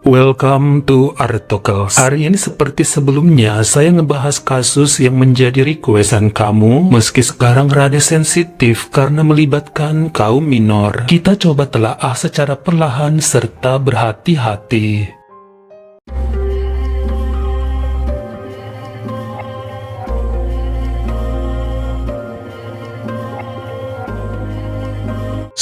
Welcome to Artokels. Hari ini seperti sebelumnya, saya ngebahas kasus yang menjadi requestan kamu, meski sekarang rada sensitif karena melibatkan kaum minor. Kita coba telaah secara perlahan serta berhati-hati.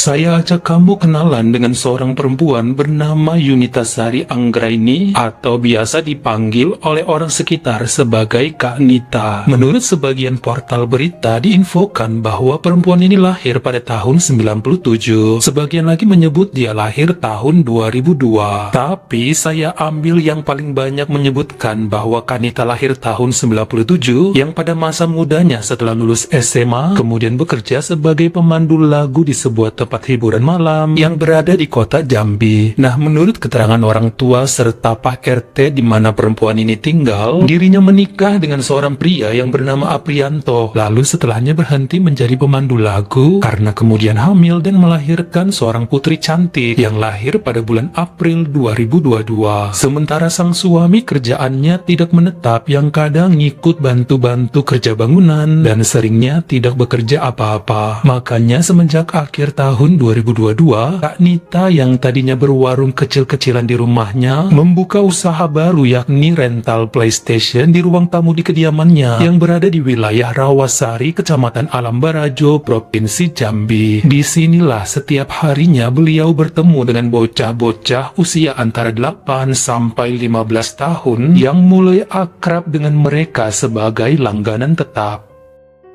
Saya ajak kamu kenalan dengan seorang perempuan bernama Yunita Sari Anggraini atau biasa dipanggil oleh orang sekitar sebagai Kak Nita. Menurut sebagian portal berita diinfokan bahwa perempuan ini lahir pada tahun 97. Sebagian lagi menyebut dia lahir tahun 2002. Tapi saya ambil yang paling banyak menyebutkan bahwa Kak Nita lahir tahun 97 yang pada masa mudanya setelah lulus SMA kemudian bekerja sebagai pemandu lagu di sebuah tempat hiburan malam yang berada di kota Jambi. Nah, menurut keterangan orang tua serta Pak RT di mana perempuan ini tinggal, dirinya menikah dengan seorang pria yang bernama Aprianto. Lalu setelahnya berhenti menjadi pemandu lagu karena kemudian hamil dan melahirkan seorang putri cantik yang lahir pada bulan April 2022. Sementara sang suami kerjaannya tidak menetap yang kadang ngikut bantu-bantu kerja bangunan dan seringnya tidak bekerja apa-apa. Makanya semenjak akhir tahun 2022, Kak Nita yang tadinya berwarung kecil-kecilan di rumahnya membuka usaha baru yakni rental PlayStation di ruang tamu di kediamannya yang berada di wilayah Rawasari, Kecamatan Alam Barajo, Provinsi Jambi. Disinilah setiap harinya beliau bertemu dengan bocah-bocah usia antara 8 sampai 15 tahun yang mulai akrab dengan mereka sebagai langganan tetap.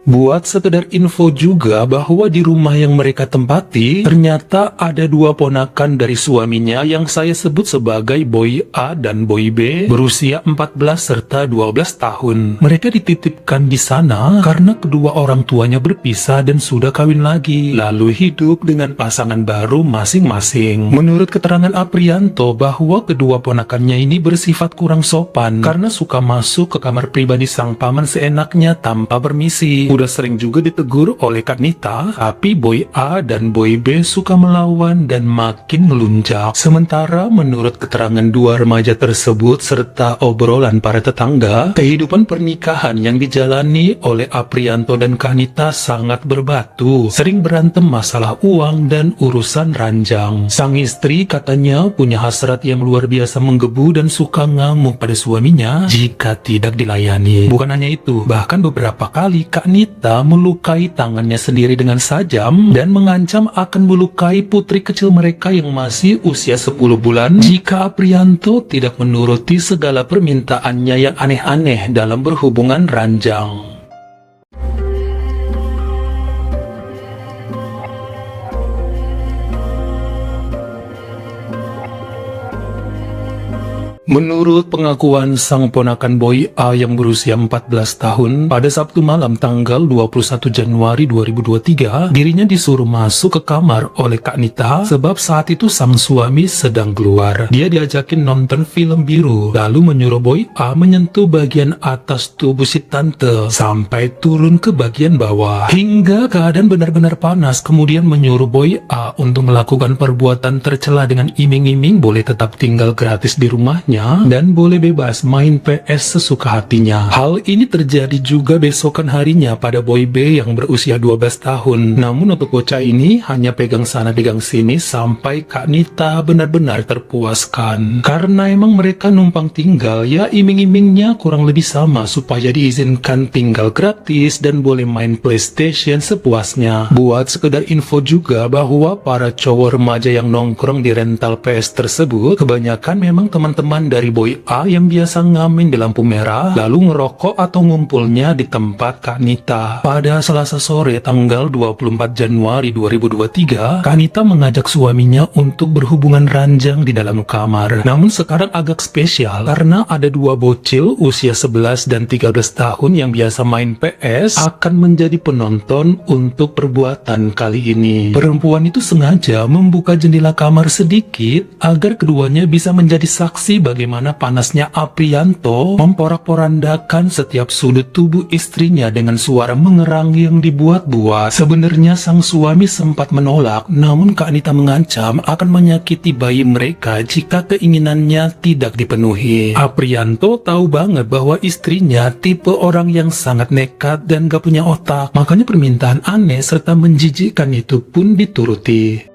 Buat sekedar info juga bahwa di rumah yang mereka tempati, ternyata ada dua ponakan dari suaminya yang saya sebut sebagai Boy A dan Boy B berusia 14 serta 12 tahun. Mereka dititipkan di sana karena kedua orang tuanya berpisah dan sudah kawin lagi, lalu hidup dengan pasangan baru masing-masing. Menurut keterangan Aprianto bahwa kedua ponakannya ini bersifat kurang sopan karena suka masuk ke kamar pribadi sang paman seenaknya tanpa permisi. Udah sering juga ditegur oleh Kak Nita, tapi Boy A dan Boy B suka melawan dan makin melunjak. Sementara menurut keterangan dua remaja tersebut serta obrolan para tetangga, kehidupan pernikahan yang dijalani oleh Aprianto dan Kak Nita sangat berbatu, sering berantem masalah uang dan urusan ranjang. Sang istri katanya punya hasrat yang luar biasa menggebu dan suka ngamuk pada suaminya jika tidak dilayani. Bukan hanya itu, bahkan beberapa kali Kak Nita melukai tangannya sendiri dengan sajam dan mengancam akan melukai putri kecil mereka yang masih usia 10 bulan jika Aprianto tidak menuruti segala permintaannya yang aneh-aneh dalam berhubungan ranjang. Menurut pengakuan sang ponakan Boy A yang berusia 14 tahun, pada Sabtu malam tanggal 21 Januari 2023, dirinya disuruh masuk ke kamar oleh Kak Nita sebab saat itu sang suami sedang keluar. Dia diajakin nonton film biru, lalu menyuruh Boy A menyentuh bagian atas tubuh si tante sampai turun ke bagian bawah. Hingga keadaan benar-benar panas, kemudian menyuruh Boy A untuk melakukan perbuatan tercela dengan iming-iming boleh tetap tinggal gratis di rumahnya dan boleh bebas main PS sesuka hatinya. Hal ini terjadi juga besokan harinya pada Boy B yang berusia 12 tahun. Namun untuk bocah ini hanya pegang sana pegang sini sampai Kak Nita benar-benar terpuaskan. Karena emang mereka numpang tinggal, ya iming-imingnya kurang lebih sama supaya diizinkan tinggal gratis dan boleh main PlayStation sepuasnya. Buat sekedar info juga bahwa para cowok remaja yang nongkrong di rental PS tersebut kebanyakan memang teman-teman dari Boy A yang biasa ngamen di lampu merah lalu ngerokok atau ngumpulnya di tempat Kak Nita. Pada Selasa sore tanggal 24 Januari 2023, Kak Nita mengajak suaminya untuk berhubungan ranjang di dalam kamar. Namun sekarang agak spesial karena ada dua bocil usia 11 dan 13 tahun yang biasa main PS akan menjadi penonton untuk perbuatan kali ini. Perempuan itu sengaja membuka jendela kamar sedikit agar keduanya bisa menjadi saksi bagi bagaimana panasnya Aprianto memporak-porandakan setiap sudut tubuh istrinya dengan suara mengerang yang dibuat-buat. Sebenarnya sang suami sempat menolak, namun Kak Anita mengancam akan menyakiti bayi mereka jika keinginannya tidak dipenuhi. Aprianto tahu banget bahwa istrinya tipe orang yang sangat nekat dan gak punya otak, makanya permintaan aneh serta menjijikkan itu pun dituruti.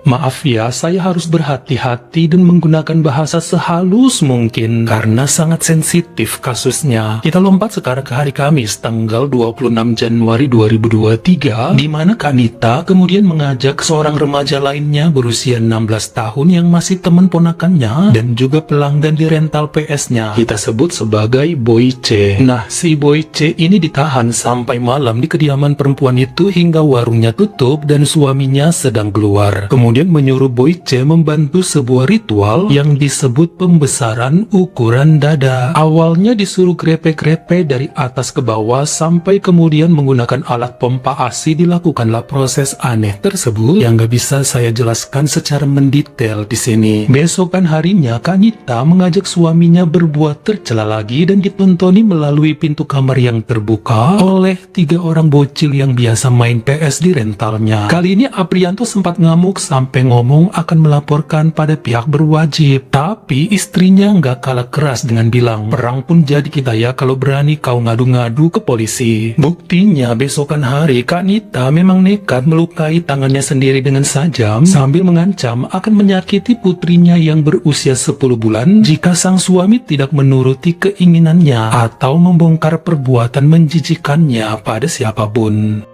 Maaf ya, saya harus berhati-hati dan menggunakan bahasa sehalus mungkin karena sangat sensitif kasusnya. Kita lompat sekarang ke hari Kamis tanggal 26 Januari 2023 di mana Kak Anita kemudian mengajak seorang remaja lainnya berusia 16 tahun yang masih teman ponakannya dan juga pelanggan di rental PS-nya. Kita sebut sebagai Boy C. Nah, si Boy C ini ditahan sampai malam di kediaman perempuan itu hingga warungnya tutup dan suaminya sedang keluar. Kemudian menyuruh Boy C membantu sebuah ritual yang disebut pembesaran ukuran dada. Awalnya disuruh grepe-grepe dari atas ke bawah sampai kemudian menggunakan alat pompa ASI dilakukanlah proses aneh tersebut yang gak bisa saya jelaskan secara mendetail di sini. Besokan harinya Kak Anita mengajak suaminya berbuat tercela lagi dan ditontoni melalui pintu kamar yang terbuka oleh 3 orang bocil yang biasa main PS di rentalnya. Kali ini Aprianto sempat ngamuk sampai ngomong akan melaporkan pada pihak berwajib. Tapi istrinya nggak kalah keras dengan bilang, perang pun jadi kita ya kalau berani kau ngadu-ngadu ke polisi. Buktinya besokan hari Kak Anita memang nekat melukai tangannya sendiri dengan sajam sambil mengancam akan menyakiti putrinya yang berusia 10 bulan jika sang suami tidak menuruti keinginannya atau membongkar perbuatan menjijikannya pada siapapun.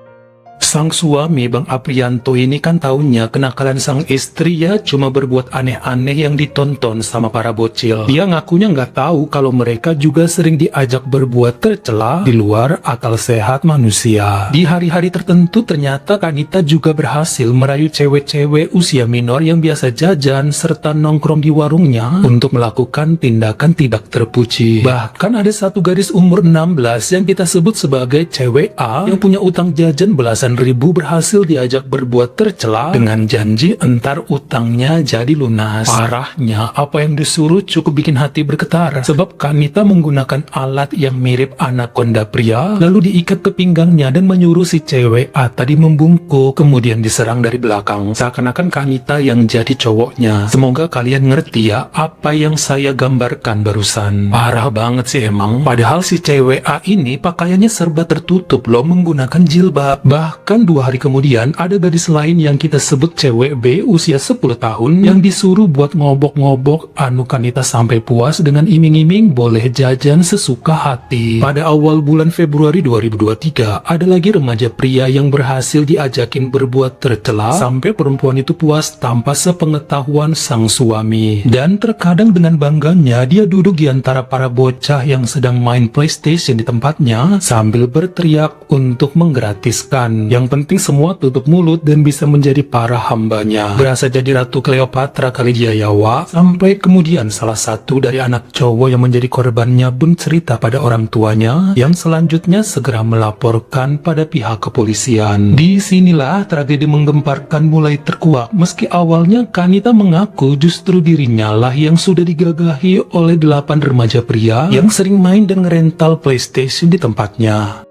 Sang suami Bang Aprianto ini kan taunya kenakalan sang istri ya cuma berbuat aneh-aneh yang ditonton sama para bocil. Dia ngakunya nggak tahu kalau mereka juga sering diajak berbuat tercela di luar akal sehat manusia. Di hari-hari tertentu ternyata Kak Anita juga berhasil merayu cewek-cewek usia minor yang biasa jajan serta nongkrong di warungnya untuk melakukan tindakan tidak terpuji. Bahkan ada satu gadis umur 16 yang kita sebut sebagai cewek A yang punya utang jajan belasan ribu berhasil diajak berbuat tercela dengan janji entar utangnya jadi lunas. Parahnya apa yang disuruh cukup bikin hati bergetar sebab Kak Anita menggunakan alat yang mirip anaconda pria lalu diikat ke pinggangnya dan menyuruh si cewek A tadi membungkuk kemudian diserang dari belakang seakan-akan Kak Anita yang jadi cowoknya. Semoga kalian ngerti ya apa yang saya gambarkan barusan. Parah banget sih emang. Padahal si cewek A ini pakaiannya serba tertutup loh menggunakan jilbab. Bahkan 2 hari kemudian ada gadis lain yang kita sebut cewek B usia 10 tahun yang disuruh buat ngobok-ngobok Kak Anita sampai puas dengan iming-iming boleh jajan sesuka hati. Pada awal bulan Februari 2023 ada lagi remaja pria yang berhasil diajakin berbuat tercela sampai perempuan itu puas tanpa sepengetahuan sang suami. Dan terkadang dengan bangganya dia duduk di antara para bocah yang sedang main PlayStation di tempatnya sambil berteriak untuk menggratiskan. Yang penting semua tutup mulut dan bisa menjadi para hambanya. Berasa jadi Ratu Cleopatra kali dia yawa. Sampai kemudian salah satu dari anak cowok yang menjadi korbannya pun cerita pada orang tuanya yang selanjutnya segera melaporkan pada pihak kepolisian. Disinilah tragedi menggemparkan mulai terkuak. Meski awalnya Kak Anita mengaku justru dirinya lah yang sudah digagahi oleh 8 remaja pria yang sering main dan rental PlayStation di tempatnya.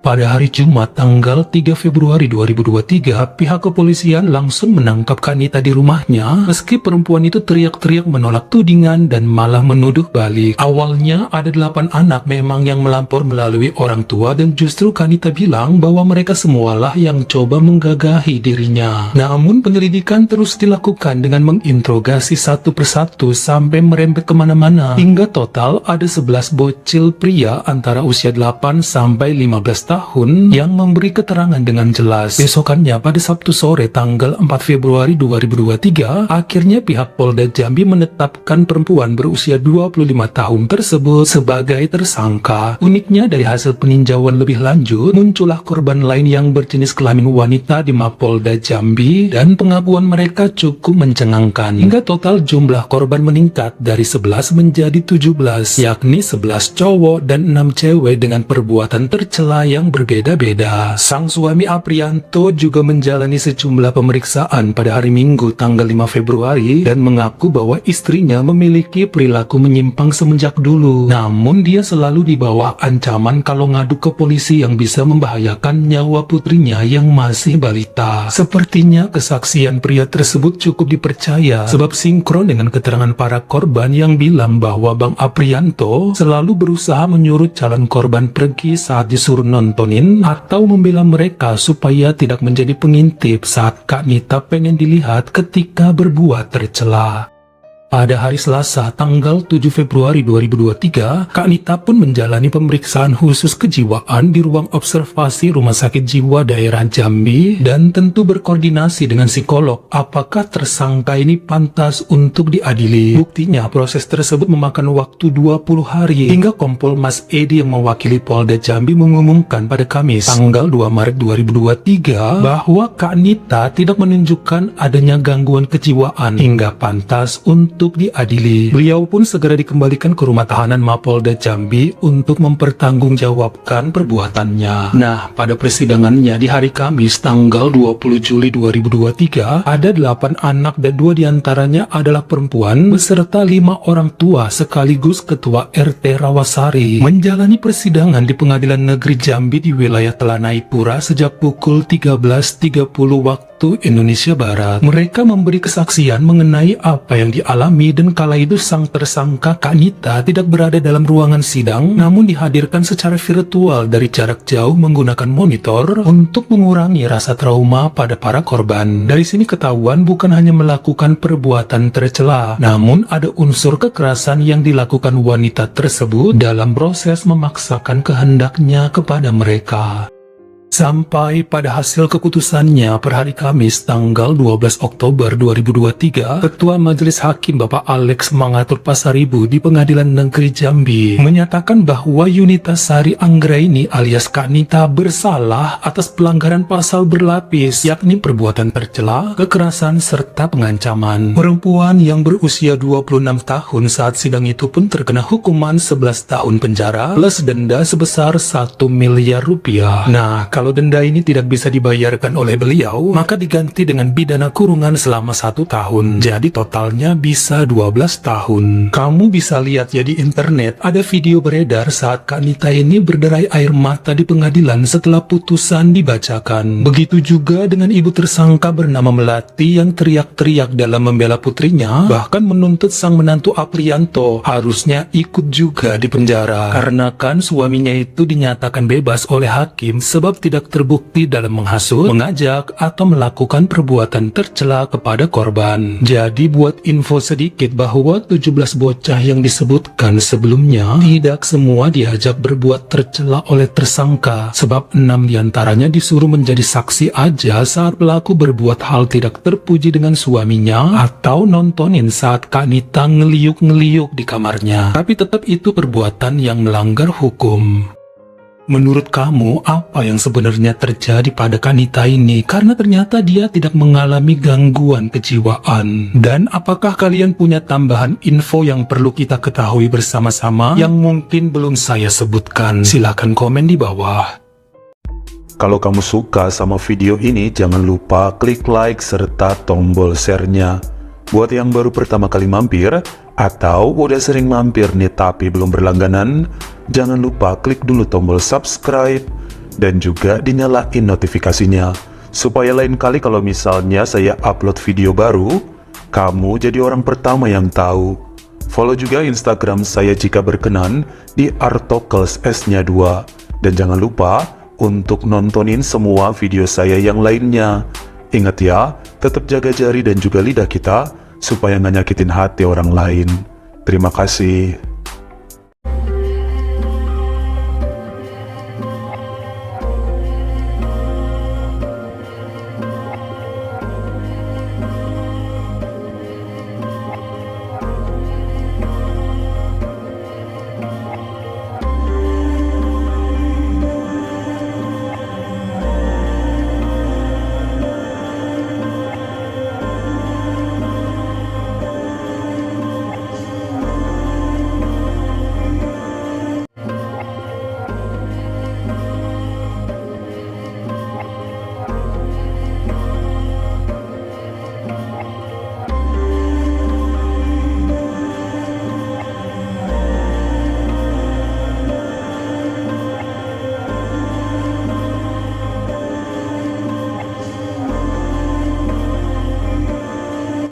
Pada hari Jumat tanggal 3 Februari 2023, pihak kepolisian langsung menangkap Kak Anita di rumahnya meski perempuan itu teriak-teriak menolak tudingan dan malah menuduh balik. Awalnya ada 8 anak memang yang melapor melalui orang tua dan justru Kak Anita bilang bahwa mereka semualah yang coba menggagahi dirinya. Namun penyelidikan terus dilakukan dengan menginterogasi satu persatu sampai merembet kemana-mana hingga total ada 11 bocil pria antara usia 8 sampai 15 tahun tahun yang memberi keterangan dengan jelas. Besokannya pada Sabtu sore tanggal 4 Februari 2023, akhirnya pihak Polda Jambi menetapkan perempuan berusia 25 tahun tersebut sebagai tersangka. Uniknya dari hasil peninjauan lebih lanjut, muncullah korban lain yang berjenis kelamin wanita di Mapolda Jambi dan pengakuan mereka cukup mencengangkan. Hingga total jumlah korban meningkat dari 11 menjadi 17, yakni 11 cowok dan 6 cewek dengan perbuatan tercela yang berbeda-beda. Sang suami Aprianto juga menjalani sejumlah pemeriksaan pada hari Minggu tanggal 5 Februari dan mengaku bahwa istrinya memiliki perilaku menyimpang semenjak dulu. Namun dia selalu di bawah ancaman kalau ngadu ke polisi yang bisa membahayakan nyawa putrinya yang masih balita. Sepertinya kesaksian pria tersebut cukup dipercaya sebab sinkron dengan keterangan para korban yang bilang bahwa Bang Aprianto selalu berusaha menyuruh calon korban pergi saat disuruh nontonin atau membela mereka supaya tidak menjadi pengintip saat Kak Nita pengen dilihat ketika berbuat tercela. Pada hari Selasa tanggal 7 Februari 2023, Kak Nita pun menjalani pemeriksaan khusus kejiwaan di ruang observasi Rumah Sakit Jiwa Daerah Jambi dan tentu berkoordinasi dengan psikolog apakah tersangka ini pantas untuk diadili. Buktinya proses tersebut memakan waktu 20 hari hingga Kompol Mas Edi yang mewakili Polda Jambi mengumumkan pada Kamis tanggal 2 Maret 2023 bahwa Kak Nita tidak menunjukkan adanya gangguan kejiwaan hingga pantas untuk diadili. Beliau pun segera dikembalikan ke rumah tahanan Mapolda Jambi untuk mempertanggungjawabkan perbuatannya. Nah, pada persidangannya di hari Kamis tanggal 20 Juli 2023, ada 8 anak dan 2 diantaranya adalah perempuan beserta 5 orang tua sekaligus Ketua RT Rawasari menjalani persidangan di Pengadilan Negeri Jambi di wilayah Telanai-Pura sejak pukul 13.30 waktu Indonesia Barat. Mereka memberi kesaksian mengenai apa yang dialami dan kala itu sang tersangka Kak Nita tidak berada dalam ruangan sidang namun dihadirkan secara virtual dari jarak jauh menggunakan monitor untuk mengurangi rasa trauma pada para korban. Dari sini ketahuan bukan hanya melakukan perbuatan tercela, namun ada unsur kekerasan yang dilakukan wanita tersebut dalam proses memaksakan kehendaknya kepada mereka. Sampai pada hasil keputusannya per hari Kamis tanggal 12 Oktober 2023, Ketua Majelis Hakim Bapak Alex Mangatur Pasaribu di Pengadilan Negeri Jambi menyatakan bahwa Yunita Sari Anggraini alias Kak Nita bersalah atas pelanggaran pasal berlapis, yakni perbuatan tercela, kekerasan, serta pengancaman. Perempuan yang berusia 26 tahun saat sidang itu pun terkena hukuman 11 tahun penjara plus denda sebesar 1 miliar rupiah. Nah, kalau denda ini tidak bisa dibayarkan oleh beliau, maka diganti dengan pidana kurungan selama 1 tahun. Jadi totalnya bisa 12 tahun. Kamu bisa lihat ya di internet, ada video beredar saat Kak Nita ini berderai air mata di pengadilan setelah putusan dibacakan. Begitu juga dengan ibu tersangka bernama Melati yang teriak-teriak dalam membela putrinya, bahkan menuntut sang menantu Aprianto harusnya ikut juga di penjara. Karena kan suaminya itu dinyatakan bebas oleh hakim sebab tidak terbukti dalam menghasut, mengajak, atau melakukan perbuatan tercela kepada korban. Jadi buat info sedikit bahwa 17 bocah yang disebutkan sebelumnya tidak semua diajak berbuat tercela oleh tersangka, sebab 6 diantaranya disuruh menjadi saksi aja saat pelaku berbuat hal tidak terpuji dengan suaminya atau nontonin saat Kak Nita ngeliuk-ngeliuk di kamarnya. Tapi tetap itu perbuatan yang melanggar hukum. Menurut kamu, apa yang sebenarnya terjadi pada Kak Nita ini? Karena ternyata dia tidak mengalami gangguan kejiwaan. Dan apakah kalian punya tambahan info yang perlu kita ketahui bersama-sama yang mungkin belum saya sebutkan? Silahkan komen di bawah. Kalau kamu suka sama video ini, jangan lupa klik like serta tombol share-nya. Buat yang baru pertama kali mampir, atau udah sering mampir nih tapi belum berlangganan, jangan lupa klik dulu tombol subscribe dan juga dinyalain notifikasinya supaya lain kali kalau misalnya saya upload video baru, kamu jadi orang pertama yang tahu. Follow juga Instagram saya jika berkenan di Artokels S-nya 2. Dan jangan lupa untuk nontonin semua video saya yang lainnya. Ingat ya, tetap jaga jari dan juga lidah kita supaya nggak nyakitin hati orang lain. Terima kasih.